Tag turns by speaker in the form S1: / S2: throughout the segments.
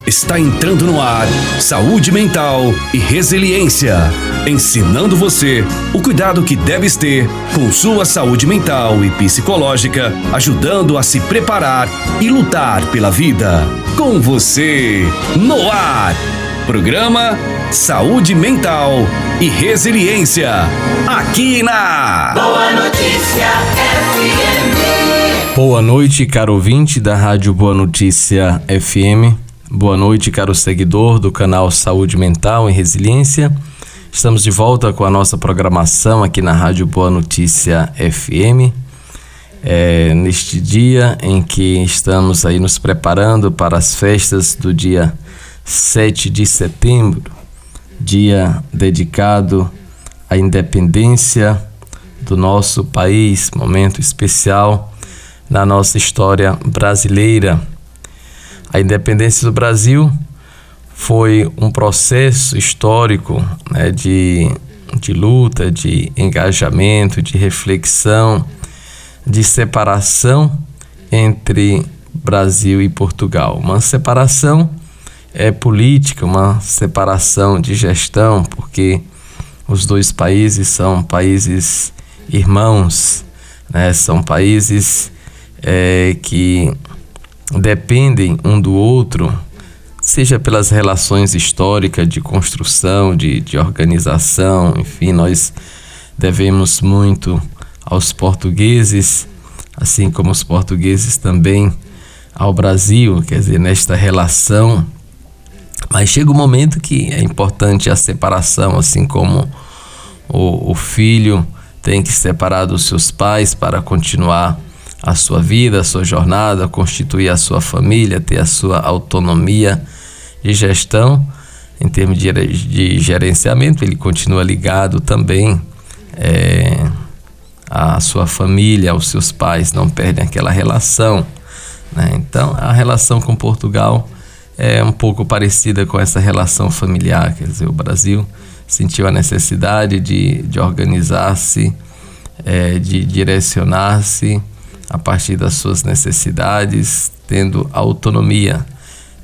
S1: Está entrando no ar Saúde Mental e Resiliência, ensinando você o cuidado que deves ter com sua saúde mental e psicológica, ajudando a se preparar e lutar pela vida. Com você, no ar, programa Saúde Mental e Resiliência, aqui na
S2: Boa Notícia FM.
S3: Boa noite, caro ouvinte da Rádio Boa Notícia FM. Boa noite, caro seguidor do canal Saúde Mental e Resiliência. Estamos de volta com a nossa programação aqui na Rádio Boa Notícia FM. Neste dia em que estamos aí nos preparando para as festas do dia 7 de setembro, dia dedicado à independência do nosso país, momento especial na nossa história brasileira. A independência do Brasil foi um processo histórico, de luta, de engajamento, de reflexão, de separação entre Brasil e Portugal. Uma separação política, uma separação de gestão, porque os dois países são países irmãos, são países que dependem um do outro, seja pelas relações históricas de construção, de organização, enfim, nós devemos muito aos portugueses, assim como os portugueses também ao Brasil, quer dizer, nesta relação. Mas chega um momento que é importante a separação, assim como o filho tem que se separar dos seus pais para continuar a sua vida, a sua jornada, constituir a sua família, ter a sua autonomia de gestão. Em termos de gerenciamento, ele continua ligado também à sua família, aos seus pais, não perdem aquela relação, Então, a relação com Portugal é um pouco parecida com essa relação familiar, quer dizer, o Brasil sentiu a necessidade de organizar-se, de direcionar-se a partir das suas necessidades, tendo autonomia.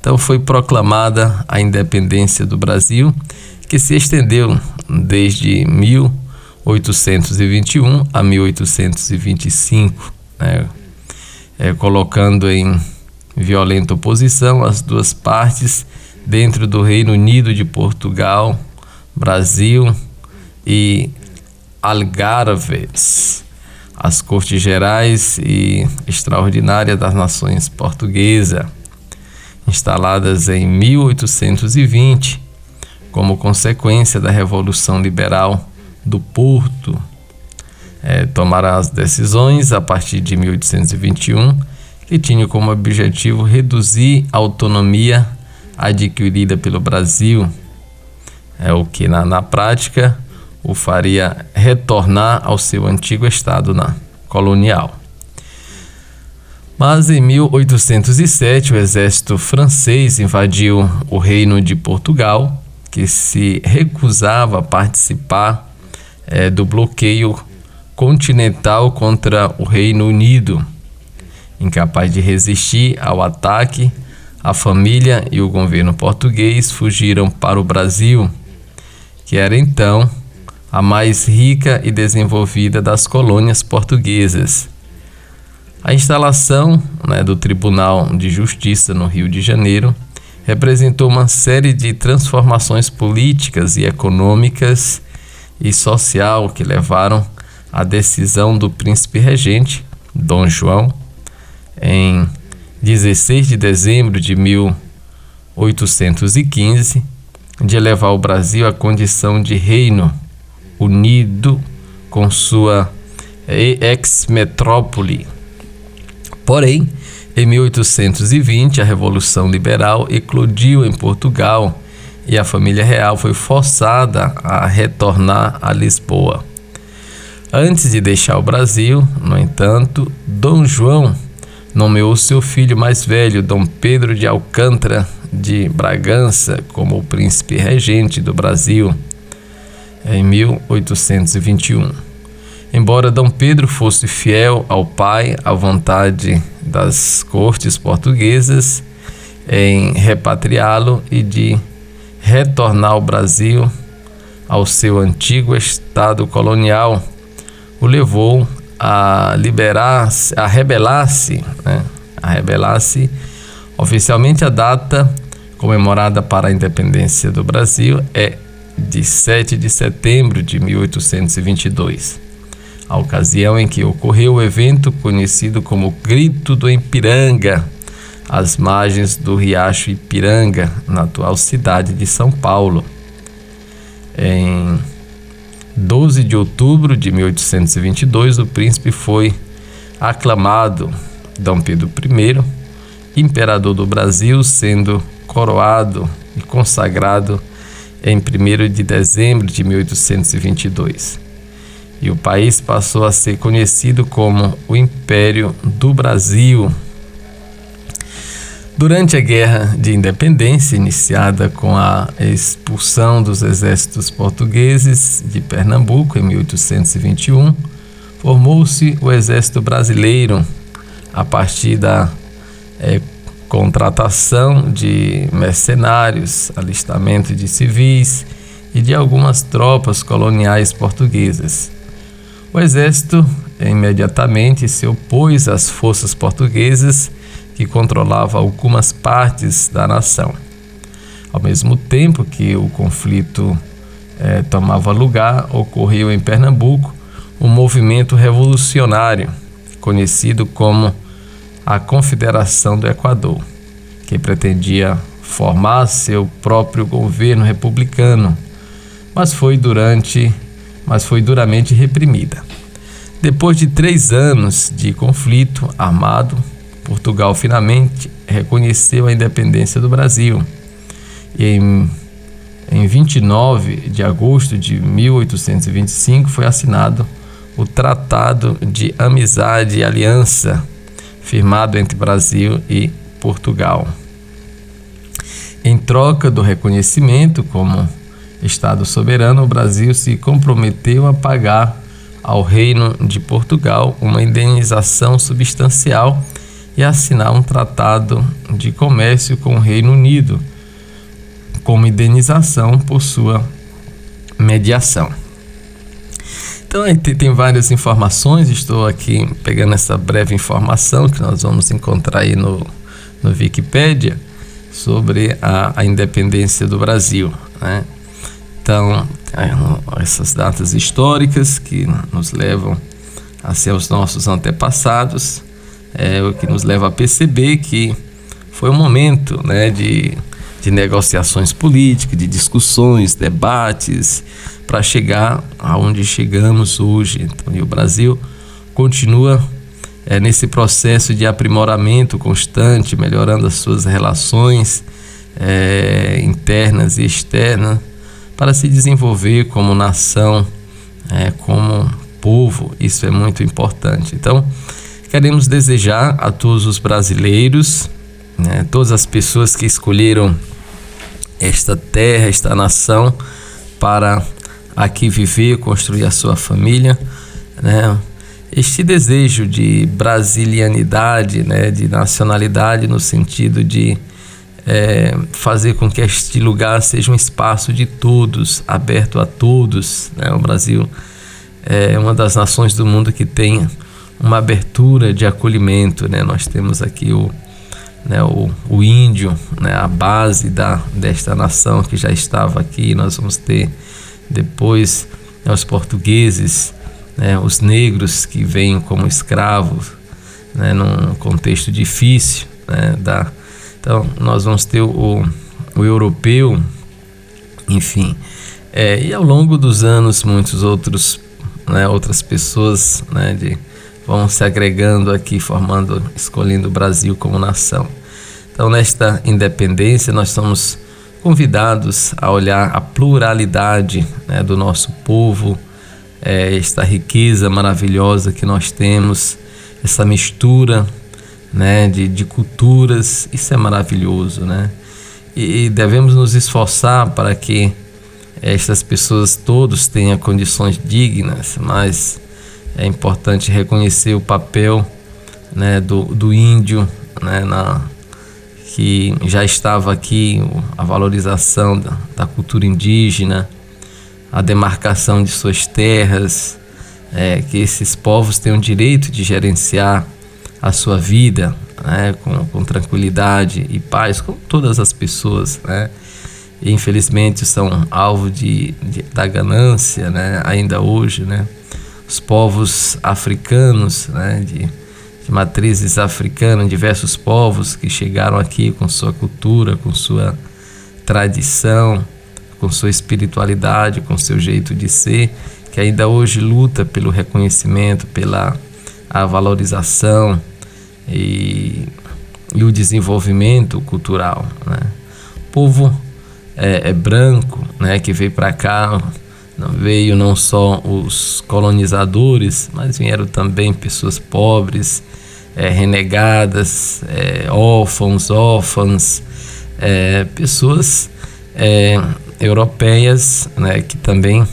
S3: Então foi proclamada a independência do Brasil, que se estendeu desde 1821 a 1825, colocando em violenta oposição as duas partes dentro do Reino Unido de Portugal, Brasil e Algarves, as Cortes Gerais e Extraordinárias das Nações Portuguesas, instaladas em 1820, como consequência da Revolução Liberal do Porto. Tomaram as decisões a partir de 1821, que tinham como objetivo reduzir a autonomia adquirida pelo Brasil, o que na prática o faria retornar ao seu antigo estado colonial. Mas em 1807 o exército francês invadiu o Reino de Portugal, que se recusava a participar do bloqueio continental contra o Reino Unido. Incapaz de resistir ao ataque, a família e o governo português fugiram para o Brasil, que era então a mais rica e desenvolvida das colônias portuguesas. A instalação do Tribunal de Justiça no Rio de Janeiro representou uma série de transformações políticas e econômicas e social que levaram à decisão do príncipe regente, Dom João, em 16 de dezembro de 1815, de elevar o Brasil à condição de reino unido com sua ex-metrópole. Porém, em 1820, a Revolução Liberal eclodiu em Portugal e a família real foi forçada a retornar a Lisboa. Antes de deixar o Brasil, no entanto, Dom João nomeou seu filho mais velho, Dom Pedro de Alcântara de Bragança, como o príncipe regente do Brasil, em 1821. Embora Dom Pedro fosse fiel ao pai, à vontade das cortes portuguesas, em repatriá-lo e de retornar ao Brasil, ao seu antigo estado colonial, o levou a rebelar-se, né? A rebelar-se. Oficialmente, a data comemorada para a independência do Brasil é de 7 de setembro de 1822, a ocasião em que ocorreu o evento conhecido como Grito do Ipiranga, às margens do riacho Ipiranga, na atual cidade de São Paulo. Em 12 de outubro de 1822, o príncipe foi aclamado Dom Pedro I, imperador do Brasil, sendo coroado e consagrado em 1º de dezembro de 1822. E o país passou a ser conhecido como o Império do Brasil. Durante a Guerra de Independência, iniciada com a expulsão dos exércitos portugueses de Pernambuco em 1821, formou-se o Exército Brasileiro a partir da contratação de mercenários, alistamento de civis e de algumas tropas coloniais portuguesas. O exército imediatamente se opôs às forças portuguesas que controlavam algumas partes da nação. Ao mesmo tempo que o conflito tomava lugar, ocorreu em Pernambuco um movimento revolucionário, conhecido como a Confederação do Equador, que pretendia formar seu próprio governo republicano, mas foi duramente reprimida. Depois de 3 anos de conflito armado, Portugal finalmente reconheceu a independência do Brasil. E em 29 de agosto de 1825 foi assinado o Tratado de Amizade e Aliança, firmado entre Brasil e Portugal. Em troca do reconhecimento como Estado soberano, o Brasil se comprometeu a pagar ao Reino de Portugal uma indenização substancial e assinar um tratado de comércio com o Reino Unido, como indenização por sua mediação. Então, aí tem várias informações. Estou aqui pegando essa breve informação que nós vamos encontrar aí no Wikipédia sobre a independência do Brasil, né? Então, essas datas históricas que nos levam a ser os nossos antepassados, o que nos leva a perceber que foi um momento, né, de negociações políticas, de discussões, debates, para chegar aonde chegamos hoje. Então, e o Brasil continua nesse processo de aprimoramento constante, melhorando as suas relações internas e externas, para se desenvolver como nação, como povo. Isso é muito importante. Então, queremos desejar a todos os brasileiros, né, todas as pessoas que escolheram esta terra, esta nação, para aqui viver, construir a sua família, né, este desejo de brasilianidade, né, de nacionalidade, no sentido de fazer com que este lugar seja um espaço de todos, aberto a todos, né? O Brasil é uma das nações do mundo que tem uma abertura de acolhimento, né? Nós temos aqui o índio, né? A base desta nação que já estava aqui. Nós vamos ter depois, né, os portugueses, né? Os negros que vêm como escravos, né? Num contexto difícil, né? Então, nós vamos ter o europeu, enfim. E ao longo dos anos, muitos outros, né, outras pessoas, né, vão se agregando aqui, escolhendo o Brasil como nação. Então, nesta independência, nós somos convidados a olhar a pluralidade, né, do nosso povo, esta riqueza maravilhosa que nós temos, essa mistura, né, de culturas. Isso é maravilhoso, né? E devemos nos esforçar para que estas pessoas todos tenham condições dignas, mas é importante reconhecer o papel, né, do índio, né, que já estava aqui a valorização da cultura indígena, a demarcação de suas terras, que esses povos têm o direito de gerenciar a sua vida, né, com tranquilidade e paz, como todas as pessoas, né? E infelizmente são alvo da ganância, né, ainda hoje, né? Os povos africanos, né, de matrizes africanas, diversos povos que chegaram aqui com sua cultura, com sua tradição, com sua espiritualidade, com seu jeito de ser, que ainda hoje luta pelo reconhecimento, pela a valorização e o desenvolvimento cultural, né? O povo é branco, né, que veio para cá, veio não só os colonizadores, mas vieram também pessoas pobres, renegadas, órfãos, pessoas europeias, né, que também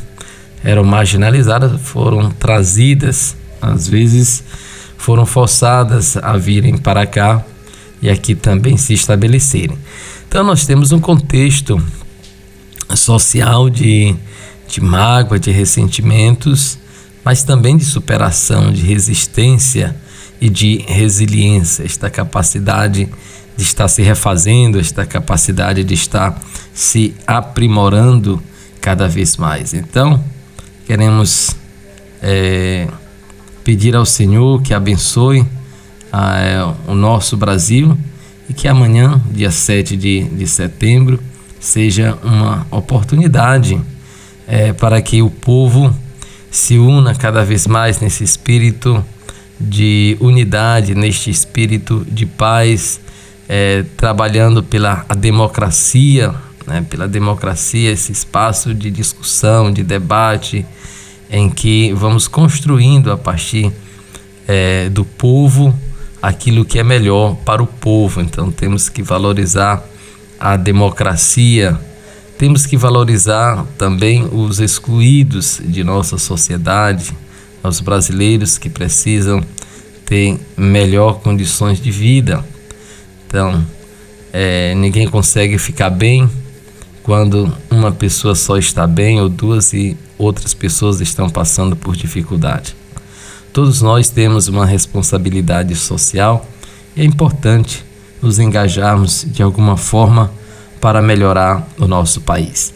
S3: eram marginalizadas, foram trazidas, às vezes foram forçadas a virem para cá e aqui também se estabelecerem. Então nós temos um contexto social de mágoa, de ressentimentos, mas também de superação, de resistência e de resiliência, esta capacidade de estar se refazendo, esta capacidade de estar se aprimorando cada vez mais. Então, queremos pedir ao Senhor que abençoe o nosso Brasil e que amanhã, dia 7 de setembro, seja uma oportunidade para que o povo se una cada vez mais nesse espírito de unidade, neste espírito de paz, trabalhando pela democracia, né, pela democracia, esse espaço de discussão, de debate, em que vamos construindo a partir do povo aquilo que é melhor para o povo. Então temos que valorizar a democracia, temos que valorizar também os excluídos de nossa sociedade, os brasileiros que precisam ter melhor condições de vida. Então, ninguém consegue ficar bem quando uma pessoa só está bem ou duas e outras pessoas estão passando por dificuldade. Todos nós temos uma responsabilidade social e é importante nos engajarmos de alguma forma para melhorar o nosso país.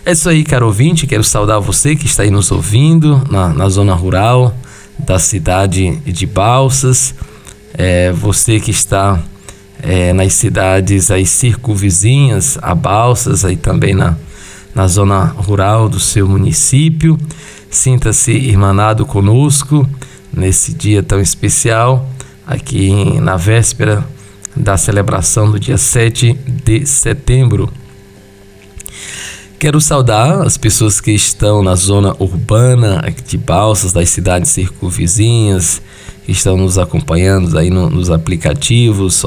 S3: É isso aí, caro ouvinte, quero saudar você que está aí nos ouvindo na zona rural da cidade de Balsas, você que está nas cidades aí circunvizinhas a Balsas, aí também na zona rural do seu município. Sinta-se irmanado conosco nesse dia tão especial, aqui na véspera da celebração do dia 7 de setembro. Quero saudar as pessoas que estão na zona urbana de Balsas, das cidades circunvizinhas, que estão nos acompanhando aí nos aplicativos,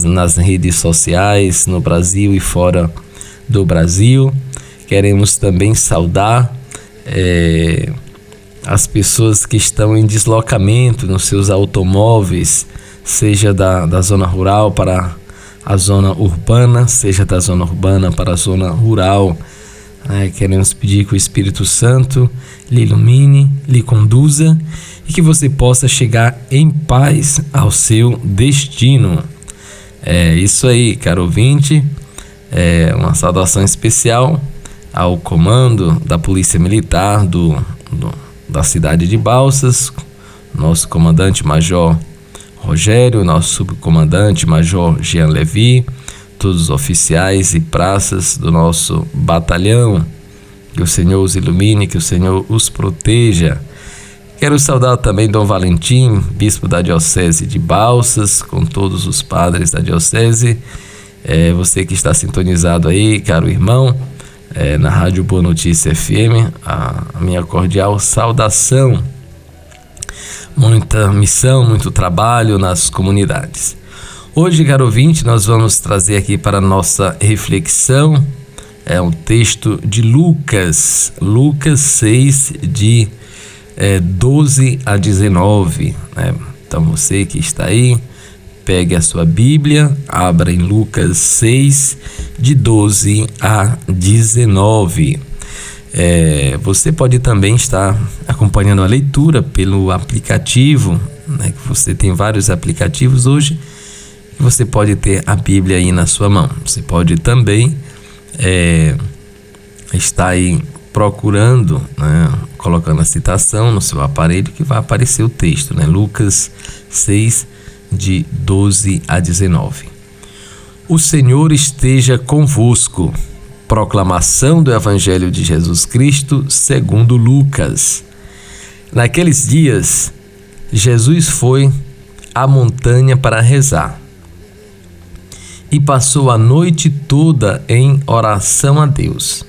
S3: nas redes sociais, no Brasil e fora do Brasil. Queremos também saudar as pessoas que estão em deslocamento nos seus automóveis, seja da zona rural para a zona urbana, seja da zona urbana para a zona rural. Queremos pedir que o Espírito Santo lhe ilumine, lhe conduza e que você possa chegar em paz ao seu destino. Isso aí, caro ouvinte, uma saudação especial ao comando da Polícia Militar da cidade de Balsas, nosso comandante-major Rogério, nosso subcomandante-major Jean Levi, todos os oficiais e praças do nosso batalhão. Que o Senhor os ilumine, que o Senhor os proteja. Quero saudar também Dom Valentim, bispo da Diocese de Balsas, com todos os padres da Diocese. Você que está sintonizado aí, caro irmão, na Rádio Boa Notícia FM, a minha cordial saudação. Muita missão, muito trabalho nas comunidades. Hoje, caro ouvinte, nós vamos trazer aqui para a nossa reflexão um texto de Lucas 6, de 12 a 19. Né? Então você que está aí, pegue a sua Bíblia, abra em Lucas 6, de 12 a 19. Você pode também estar acompanhando a leitura pelo aplicativo, né, que você tem vários aplicativos hoje, que você pode ter a Bíblia aí na sua mão. Você pode também estar aí procurando, né, colocando a citação no seu aparelho, que vai aparecer o texto, né? Lucas 6, de 12 a 19. O Senhor esteja convosco. Proclamação do Evangelho de Jesus Cristo segundo Lucas. Naqueles dias, Jesus foi à montanha para rezar e passou a noite toda em oração a Deus.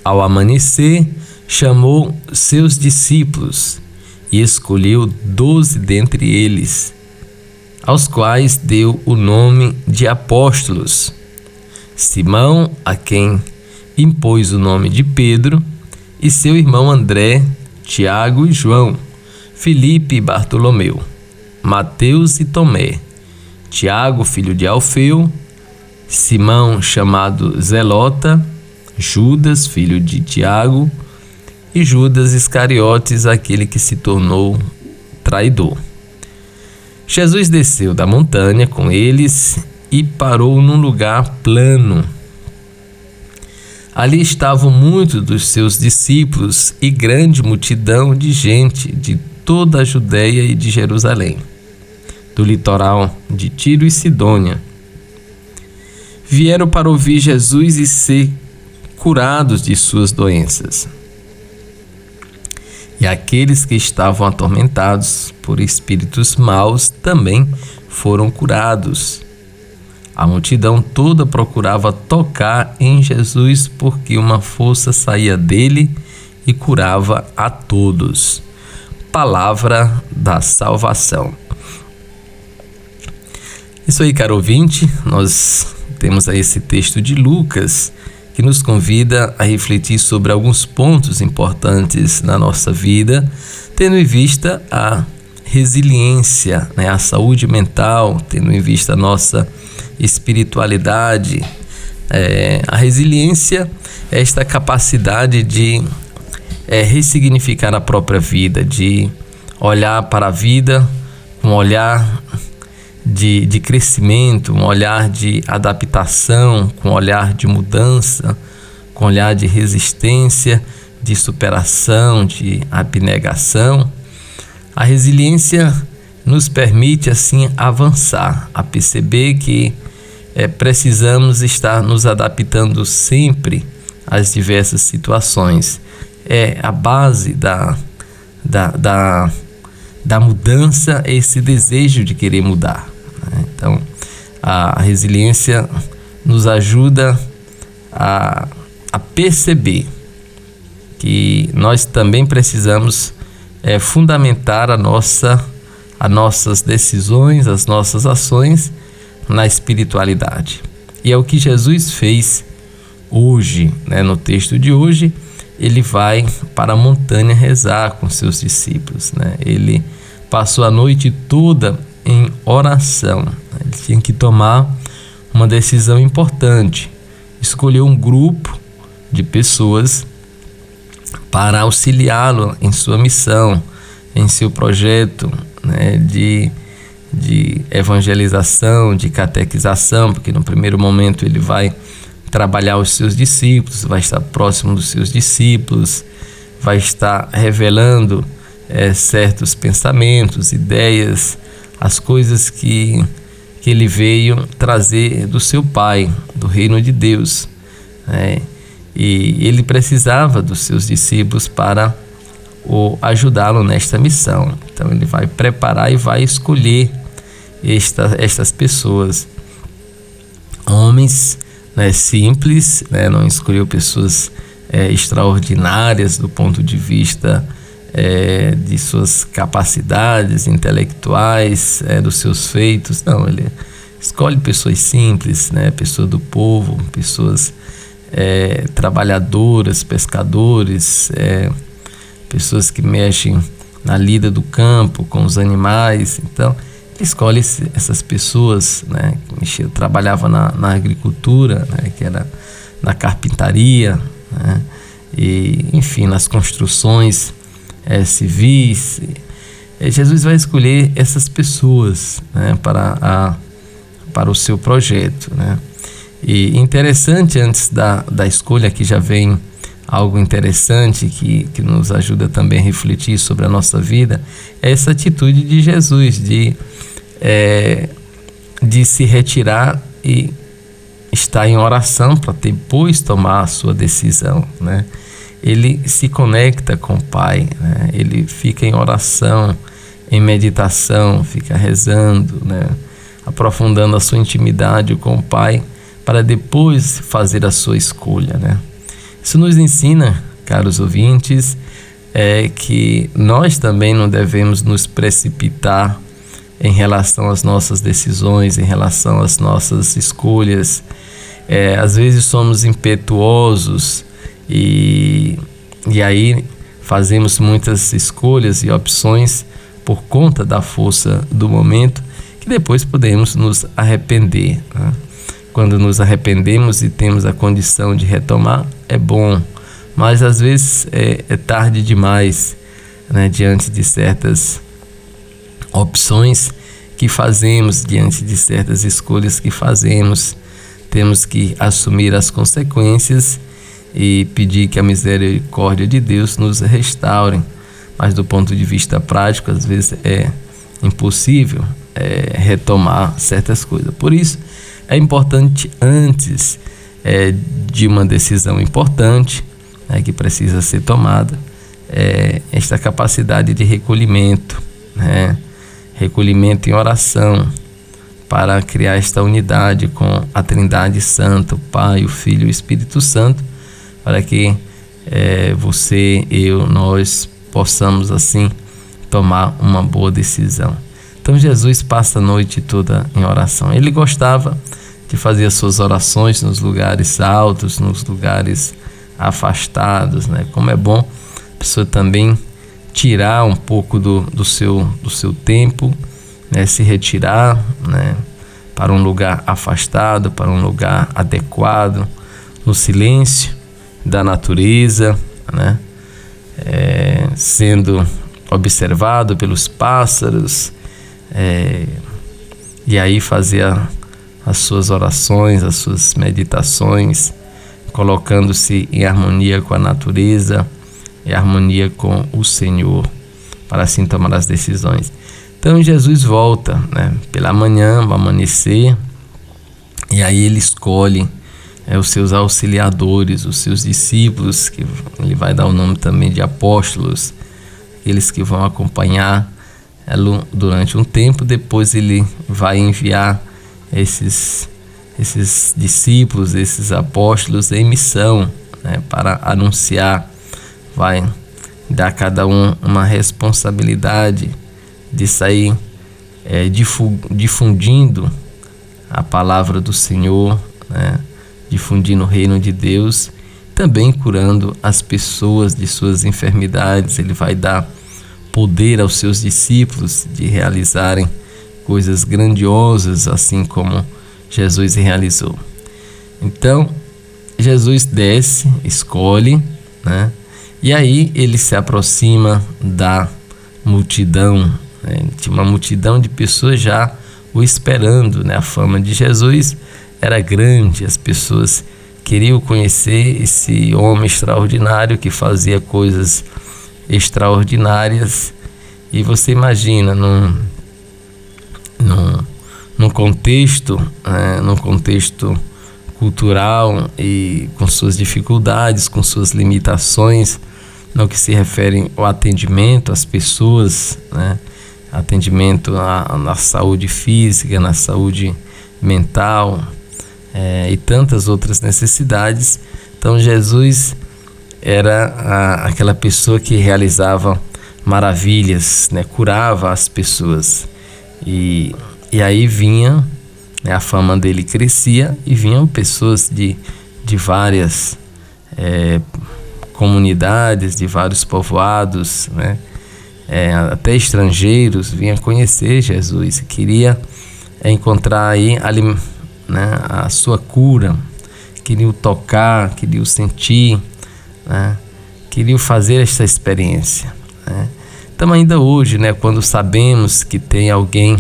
S3: Ao amanhecer, chamou seus discípulos e escolheu 12 dentre eles, aos quais deu o nome de apóstolos: Simão, a quem impôs o nome de Pedro, e seu irmão André, Tiago e João, Filipe e Bartolomeu, Mateus e Tomé, Tiago, filho de Alfeu, Simão, chamado Zelota, Judas, filho de Tiago, e Judas Iscariotes, aquele que se tornou traidor. Jesus desceu da montanha com eles e parou num lugar plano. Ali estavam muitos dos seus discípulos e grande multidão de gente de toda a Judéia e de Jerusalém, do litoral de Tiro e Sidônia. Vieram para ouvir Jesus e ser curados de suas doenças. E aqueles que estavam atormentados por espíritos maus também foram curados. A multidão toda procurava tocar em Jesus, porque uma força saía dele e curava a todos. Palavra da salvação. Isso aí, caro ouvinte, nós temos aí esse texto de Lucas, que nos convida a refletir sobre alguns pontos importantes na nossa vida, tendo em vista a resiliência, né, a saúde mental, tendo em vista a nossa espiritualidade. A resiliência é esta capacidade de ressignificar a própria vida, de olhar para a vida com um olhar de crescimento, um olhar de adaptação, com um olhar de mudança, com um olhar de resistência, de superação, de abnegação. A resiliência nos permite assim avançar, a perceber que precisamos estar nos adaptando sempre às diversas situações. É a base da mudança, esse desejo de querer mudar. Então, a resiliência nos ajuda a perceber que nós também precisamos fundamentar as nossas decisões, as nossas ações na espiritualidade. E é o que Jesus fez hoje, né? No texto de hoje, ele vai para a montanha rezar com seus discípulos, né? Ele passou a noite toda em oração. Ele tinha que tomar uma decisão importante, escolher um grupo de pessoas para auxiliá-lo em sua missão, em seu projeto, né, de evangelização, de catequização, porque no primeiro momento ele vai trabalhar os seus discípulos, vai estar próximo dos seus discípulos, vai estar revelando certos pensamentos, ideias, as coisas que ele veio trazer do seu Pai, do reino de Deus, né? E ele precisava dos seus discípulos para ajudá-lo nesta missão. Então ele vai preparar e vai escolher estas pessoas, homens, né, simples, né? Não escolheu pessoas extraordinárias do ponto de vista de suas capacidades intelectuais, dos seus feitos. Não, ele escolhe pessoas simples, né? Pessoas do povo, pessoas trabalhadoras, pescadores, pessoas que mexem na lida do campo com os animais. Então escolhe essas pessoas, né, que trabalhavam na agricultura, né, que era na carpintaria, né, e enfim, nas construções civis. Jesus vai escolher essas pessoas, né, para o seu projeto, né. E interessante, antes da escolha, que já vem algo interessante que nos ajuda também a refletir sobre a nossa vida, é essa atitude de Jesus de se retirar e estar em oração para depois tomar a sua decisão, né? Ele se conecta com o Pai, né? Ele fica em oração, em meditação, fica rezando, né? Aprofundando a sua intimidade com o Pai, para depois fazer a sua escolha, né? Isso nos ensina, caros ouvintes, que nós também não devemos nos precipitar em relação às nossas decisões, em relação às nossas escolhas. Às vezes somos impetuosos e aí fazemos muitas escolhas e opções por conta da força do momento, que depois podemos nos arrepender, né? Quando nos arrependemos e temos a condição de retomar, é bom, mas às vezes é tarde demais, né? Diante de certas opções que fazemos, diante de certas escolhas que fazemos, temos que assumir as consequências e pedir que a misericórdia de Deus nos restaure. Mas do ponto de vista prático, às vezes é impossível retomar certas coisas. Por isso, é importante, antes de uma decisão importante, que precisa ser tomada, esta capacidade de recolhimento, né? Recolhimento em oração, para criar esta unidade com a Trindade Santa, o Pai, o Filho e o Espírito Santo, para que você, eu, nós possamos assim tomar uma boa decisão. Então Jesus passa a noite toda em oração. Ele gostava de fazer as suas orações nos lugares altos, nos lugares afastados, né? Como é bom a pessoa também tirar um pouco do seu tempo, né? Se retirar, né? Para um lugar afastado, para um lugar adequado, no silêncio da natureza, né? Sendo observado pelos pássaros, e aí fazer as suas orações, as suas meditações, colocando-se em harmonia com a natureza, em harmonia com o Senhor, para assim tomar as decisões. Então Jesus volta, né, pela manhã, ao amanhecer, e aí ele escolhe os seus auxiliadores, os seus discípulos, que ele vai dar o nome também de apóstolos, aqueles que vão acompanhar durante um tempo. Depois ele vai enviar esses discípulos, esses apóstolos em missão, né, para anunciar, vai dar a cada um uma responsabilidade de sair difundindo a palavra do Senhor, né, difundindo o reino de Deus, também curando as pessoas de suas enfermidades. Ele vai dar poder aos seus discípulos de realizarem coisas grandiosas, assim como Jesus realizou. Então, Jesus desce, escolhe, né? E aí ele se aproxima da multidão, né? Tinha uma multidão de pessoas já o esperando, né? A fama de Jesus era grande, as pessoas queriam conhecer esse homem extraordinário que fazia coisas extraordinárias. E você imagina, num contexto cultural e com suas dificuldades, com suas limitações, no que se refere ao atendimento às pessoas, né? Atendimento na saúde física, na saúde mental, e tantas outras necessidades. Então Jesus era aquela pessoa que realizava maravilhas, né? Curava as pessoas, e aí vinha, né? A fama dele crescia e vinham pessoas de várias comunidades, de vários povoados, né? até estrangeiros vinham conhecer Jesus e queria encontrar aí né, a sua cura, queriam tocar, queriam sentir, né, queriam fazer essa experiência, né. Então ainda hoje, né, quando sabemos que tem alguém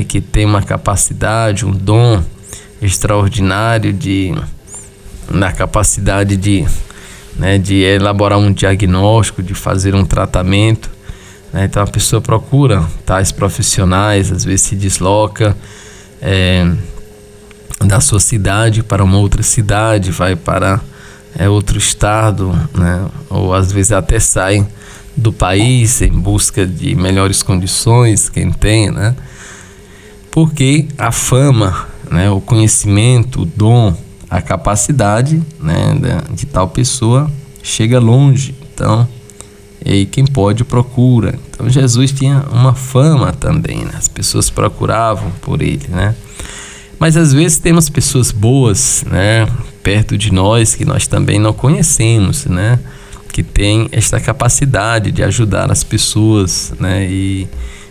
S3: que tem uma capacidade, um dom extraordinário na capacidade de elaborar um diagnóstico, de fazer um tratamento, né? Então a pessoa procura tais profissionais, às vezes se desloca da sua cidade para uma outra cidade, vai para outro estado, né? Ou às vezes até sai do país em busca de melhores condições, quem tem, né? Porque a fama, né, o conhecimento, o dom, a capacidade, né, de tal pessoa chega longe. Então, e quem pode procura. Então Jesus tinha uma fama também, né? As pessoas procuravam por ele, né? Mas às vezes temos pessoas boas, né, perto de nós que nós também não conhecemos, né, que tem esta capacidade de ajudar as pessoas, né, e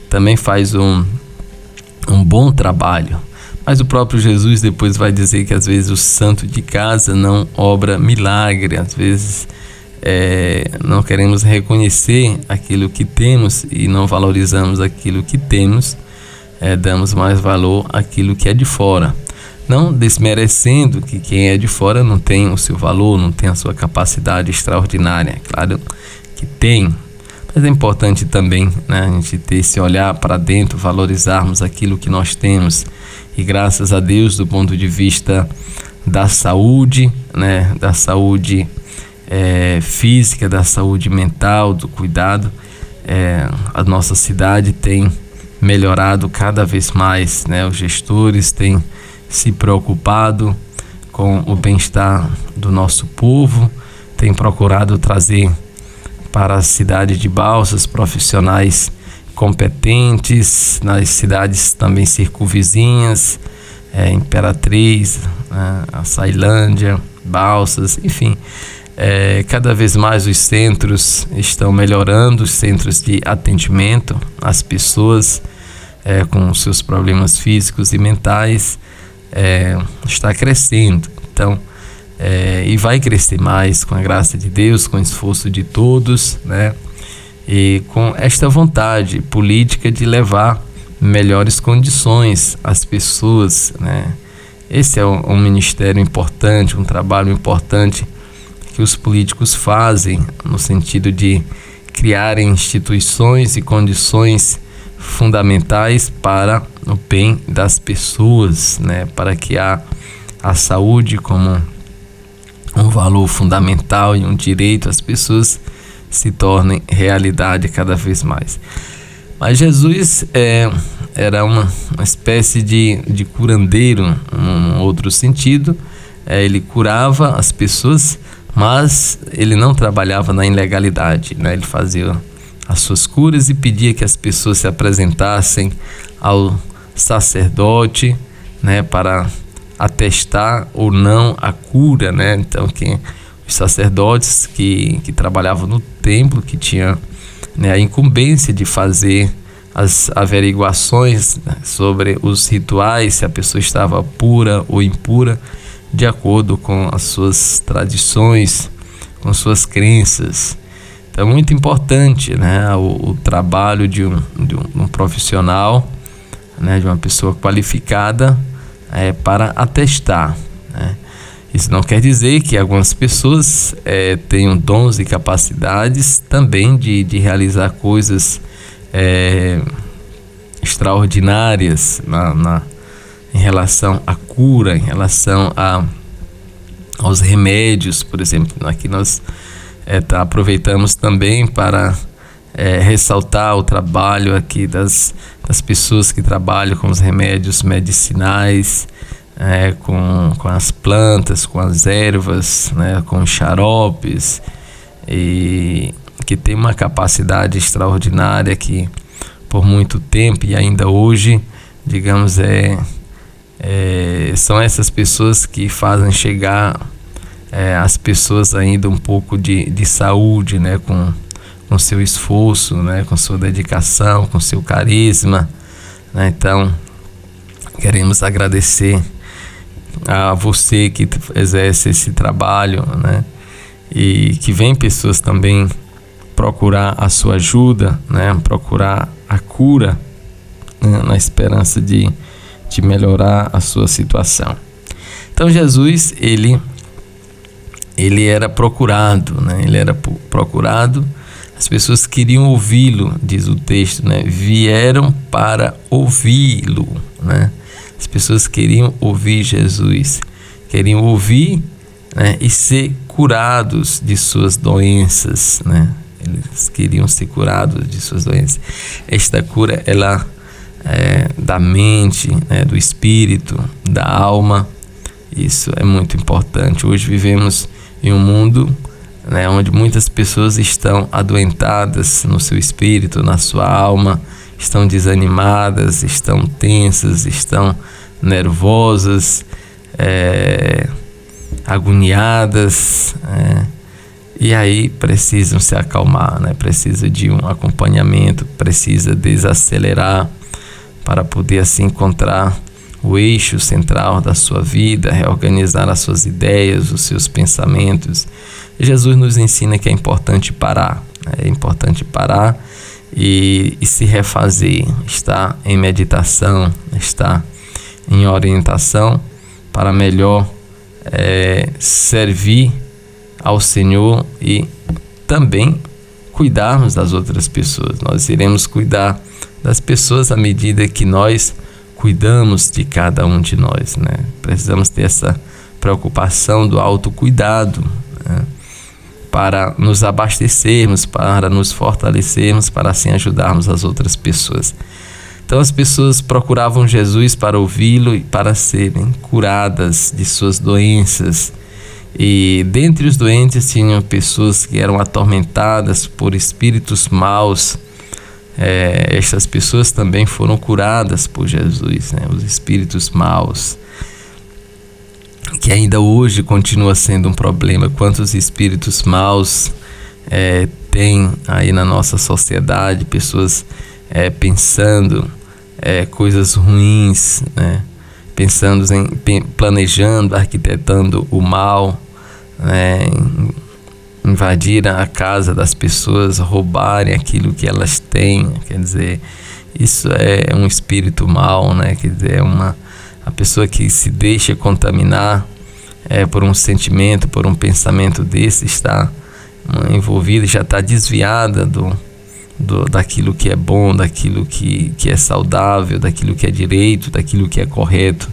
S3: também faz um bom trabalho. Mas o próprio Jesus depois vai dizer que às vezes o santo de casa não obra milagre, às vezes não queremos reconhecer aquilo que temos e não valorizamos aquilo que temos, damos mais valor àquilo que é de fora, não desmerecendo que quem é de fora não tem o seu valor, não tem a sua capacidade extraordinária, claro que tem, mas é importante também, né, a gente ter esse olhar para dentro, valorizarmos aquilo que nós temos. E graças a Deus, do ponto de vista da saúde, né, da saúde física, da saúde mental, do cuidado, a nossa cidade tem melhorado cada vez mais, né? Os gestores têm se preocupado com o bem-estar do nosso povo, têm procurado trazer para a cidade de Balsas profissionais competentes, nas cidades também circunvizinhas, Imperatriz, a Sailândia, Balsas, enfim, cada vez mais os centros estão melhorando, os centros de atendimento às pessoas com seus problemas físicos e mentais, está crescendo. Então, e vai crescer mais com a graça de Deus, com o esforço de todos, né? E com esta vontade política de levar melhores condições às pessoas, né? Esse é um ministério importante, um trabalho importante que os políticos fazem no sentido de criarem instituições e condições fundamentais para o bem das pessoas, né? Para que a saúde como um valor fundamental e um direito às pessoas se tornem realidade cada vez mais. Mas Jesus era uma espécie de curandeiro, num outro sentido. Ele curava as pessoas, mas ele não trabalhava na ilegalidade, né? Ele fazia as suas curas e pedia que as pessoas se apresentassem ao sacerdote, né, para atestar ou não a cura, né? Então os sacerdotes que trabalhavam no templo, que tinham, né, a incumbência de fazer as averiguações, né, sobre os rituais, se a pessoa estava pura ou impura, de acordo com as suas tradições, com suas crenças. Então é muito importante, né, o trabalho de um profissional, né, de uma pessoa qualificada para atestar, né. Isso não quer dizer que algumas pessoas tenham dons e capacidades também de realizar coisas extraordinárias em relação à cura, em relação aos remédios, por exemplo. Aqui nós aproveitamos também para ressaltar o trabalho aqui das pessoas que trabalham com os remédios medicinais, com as plantas, com as ervas, né, com os xaropes, e que tem uma capacidade extraordinária que por muito tempo e ainda hoje, digamos, são essas pessoas que fazem chegar às pessoas ainda um pouco de saúde, né, com com seu esforço, né, com sua dedicação, com seu carisma, né? Então, queremos agradecer a você que exerce esse trabalho, né? E que vem pessoas também procurar a sua ajuda, né? Procurar a cura, né? Na esperança de melhorar a sua situação. Então Jesus, ele era procurado, né? Ele era procurado, as pessoas queriam ouvi-lo, diz o texto, né? Vieram para ouvi-lo, né? As pessoas queriam ouvir Jesus, queriam ouvir, né? E ser curados de suas doenças, né? Eles queriam ser curados de suas doenças. Esta cura, ela é da mente, né? Do espírito, da alma. Isso é muito importante. Hoje vivemos em um mundo, né, onde muitas pessoas estão adoentadas no seu espírito, na sua alma, estão desanimadas, estão tensas, estão nervosas, agoniadas, e aí precisam se acalmar, né? Precisa de um acompanhamento, precisa desacelerar para poder assim encontrar o eixo central da sua vida, reorganizar as suas ideias, os seus pensamentos. Jesus nos ensina que é importante parar, né? É importante parar e se refazer, estar em meditação, estar em orientação para melhor servir ao Senhor e também cuidarmos das outras pessoas. Nós iremos cuidar das pessoas à medida que nós cuidamos de cada um de nós, né? Precisamos ter essa preocupação do autocuidado, né? Para nos abastecermos, para nos fortalecermos, para assim ajudarmos as outras pessoas. Então as pessoas procuravam Jesus para ouvi-lo e para serem curadas de suas doenças. E dentre os doentes tinham pessoas que eram atormentadas por espíritos maus. Estas pessoas também foram curadas por Jesus, né? Os espíritos maus, que ainda hoje continua sendo um problema. Quantos espíritos maus tem aí na nossa sociedade, pessoas pensando coisas ruins, né? Pensando planejando, arquitetando o mal, né? Invadir a casa das pessoas, roubarem aquilo que elas têm. Quer dizer, isso é um espírito mau, né? Quer dizer, a pessoa que se deixa contaminar por um sentimento, por um pensamento desse, está envolvida, já está desviada daquilo que é bom, daquilo que é saudável, daquilo que é direito, daquilo que é correto.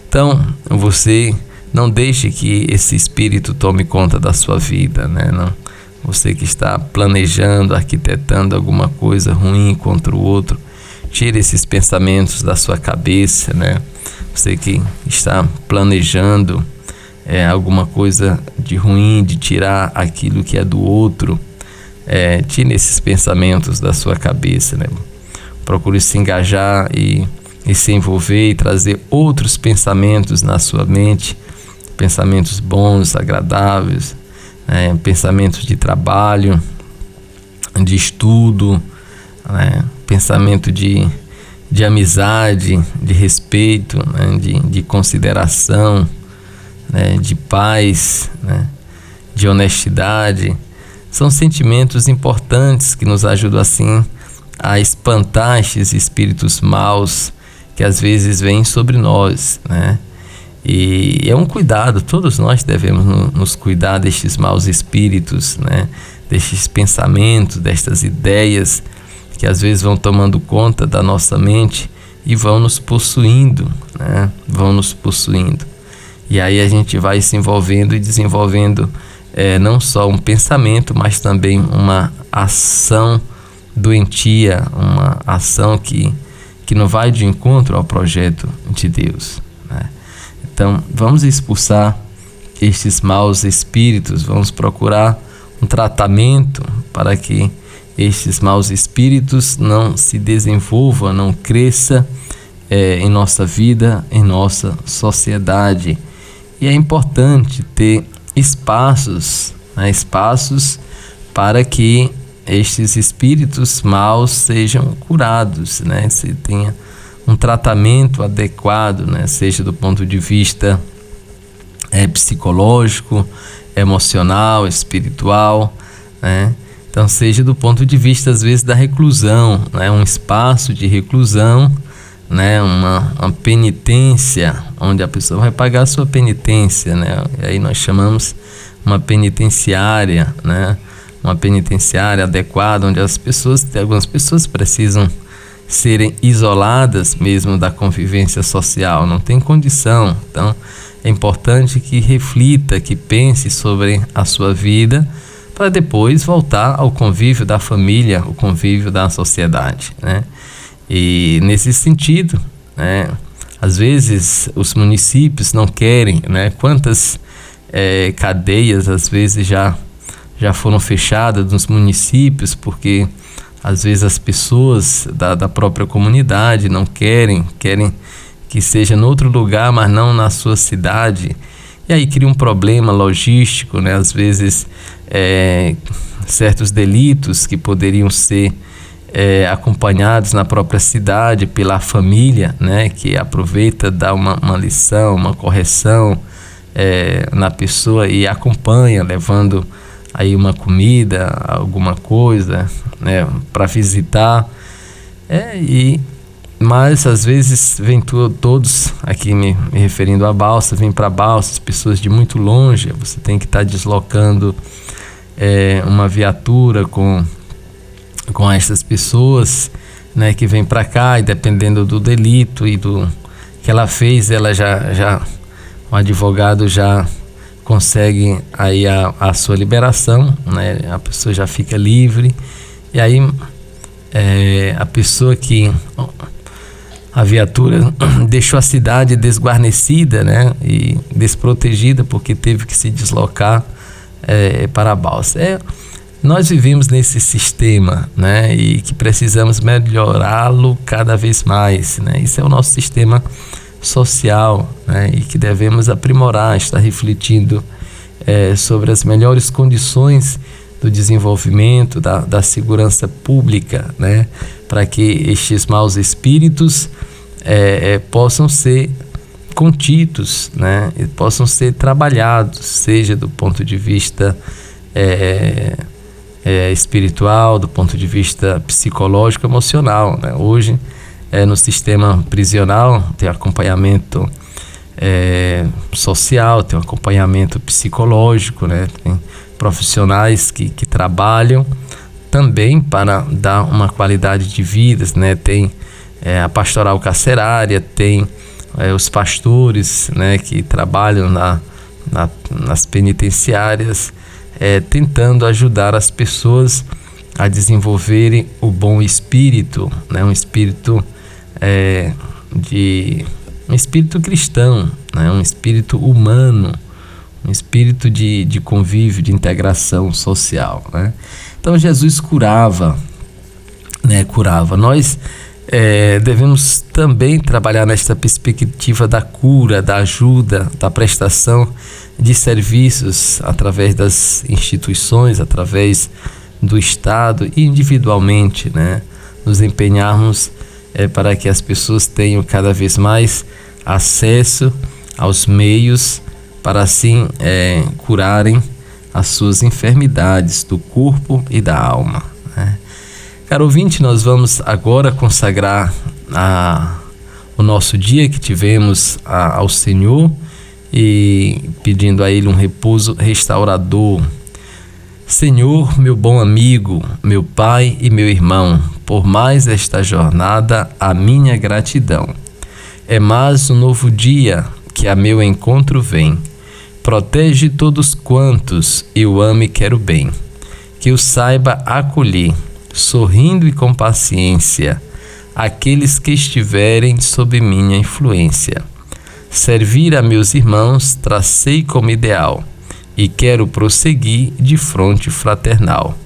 S3: Então, você não deixe que esse espírito tome conta da sua vida, né? Não, você que está planejando, arquitetando alguma coisa ruim contra o outro, tire esses pensamentos da sua cabeça, né? Você que está planejando alguma coisa de ruim, de tirar aquilo que é do outro, tire esses pensamentos da sua cabeça, né? Procure se engajar e se envolver e trazer outros pensamentos na sua mente, pensamentos bons, agradáveis, pensamentos de trabalho, de estudo, né? Pensamento de amizade, de respeito, né? de consideração, né? De paz, né? De honestidade. São sentimentos importantes que nos ajudam assim a espantar estes espíritos maus que às vezes vêm sobre nós, né? E é um cuidado, todos nós devemos nos cuidar destes maus espíritos, né? Destes pensamentos, destas ideias que às vezes vão tomando conta da nossa mente e vão nos possuindo, né? Vão nos possuindo. E aí a gente vai se envolvendo e desenvolvendo não só um pensamento, mas também uma ação doentia, uma ação que não vai de encontro ao projeto de Deus, né? Então, vamos expulsar estes maus espíritos, vamos procurar um tratamento para que estes maus espíritos não se desenvolvam, não cresçam em nossa vida, em nossa sociedade. E é importante ter espaços, né, espaços para que estes espíritos maus sejam curados, né? Se tenha um tratamento adequado, né? Seja do ponto de vista psicológico, emocional, espiritual, né? Então, seja do ponto de vista, às vezes, da reclusão, né? Um espaço de reclusão, né? Uma penitência, onde a pessoa vai pagar a sua penitência, né? E aí nós chamamos uma penitenciária, né? Uma penitenciária adequada, onde algumas pessoas precisam serem isoladas mesmo da convivência social, não tem condição. Então, é importante que reflita, que pense sobre a sua vida, para depois voltar ao convívio da família, o convívio da sociedade, né? E nesse sentido, né, às vezes os municípios não querem, né? Quantas cadeias às vezes já foram fechadas nos municípios, porque às vezes as pessoas da própria comunidade não querem que seja em outro lugar, mas não na sua cidade. E aí cria um problema logístico, né? Às vezes certos delitos que poderiam ser acompanhados na própria cidade pela família, né? Que aproveita, dá uma lição, uma correção na pessoa e acompanha, levando aí uma comida, alguma coisa, né? Para visitar. Mas às vezes vem todos, aqui me referindo à balsa, vem para a balsa, as pessoas de muito longe, você tem que estar deslocando uma viatura com essas pessoas, né, que vem para cá, e dependendo do delito e do que ela fez, ela o advogado já consegue aí a sua liberação, né, a pessoa já fica livre, e aí a pessoa que a viatura deixou a cidade desguarnecida, né, e desprotegida, porque teve que se deslocar para a balsa. Nós vivemos nesse sistema, né, e que precisamos melhorá-lo cada vez mais, né? Isso é o nosso sistema social, né, e que devemos aprimorar, estar refletindo sobre as melhores condições do desenvolvimento, da segurança pública, né, para que estes maus espíritos possam ser contidos, né, e possam ser trabalhados, seja do ponto de vista espiritual, do ponto de vista psicológico, emocional, né? Hoje, no sistema prisional, tem acompanhamento social, tem um acompanhamento psicológico, né? Tem profissionais que trabalham também para dar uma qualidade de vida, né? Tem a pastoral carcerária, tem os pastores, né, que trabalham nas penitenciárias, tentando ajudar as pessoas a desenvolverem o bom espírito, né? Um espírito um espírito cristão, né? Um espírito humano, um espírito de convívio, de integração social, né? Então Jesus curava, né? Curava. Nós devemos também trabalhar nesta perspectiva da cura, da ajuda, da prestação de serviços através das instituições, através do Estado e individualmente, né? Nos empenharmos para que as pessoas tenham cada vez mais acesso aos meios para assim curarem as suas enfermidades do corpo e da alma, né? Caro ouvinte, nós vamos agora consagrar o nosso dia que tivemos ao Senhor e pedindo a Ele um repouso restaurador. Senhor, meu bom amigo, meu Pai e meu irmão, por mais esta jornada, a minha gratidão. É mais um novo dia que a meu encontro vem. Protege todos quantos eu amo e quero bem. Que eu saiba acolher, sorrindo e com paciência, aqueles que estiverem sob minha influência. Servir a meus irmãos tracei como ideal, e quero prosseguir de fronte fraternal.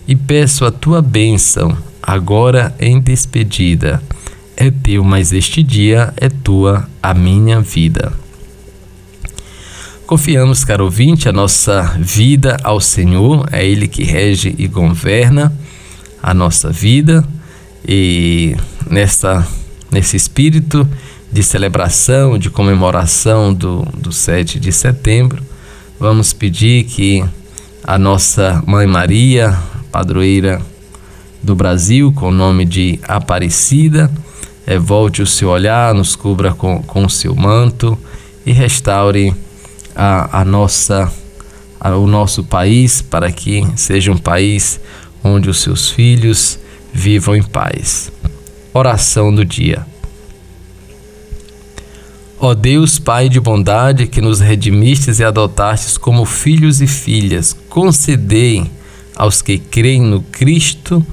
S3: E peço a tua bênção, agora em despedida. É teu, mas este dia é tua a minha vida. Confiamos, caro ouvinte, a nossa vida ao Senhor, é Ele que rege e governa. a nossa vida. E nesse espírito de celebração, de comemoração do 7 de setembro, vamos pedir que a nossa Mãe Maria, padroeira do Brasil, com o nome de Aparecida, volte o seu olhar, nos cubra com o seu manto e restaure o nosso país, para que seja um país onde os seus filhos vivam em paz. Oração do dia. Ó Deus, Pai de bondade, que nos redimistes e adotastes como filhos e filhas, concedei aos que creem no Cristo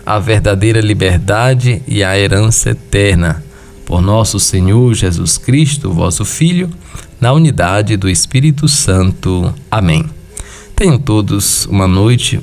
S3: a verdadeira liberdade e a herança eterna. Por nosso Senhor Jesus Cristo, vosso Filho, na unidade do Espírito Santo. Amém. Tenham todos uma noite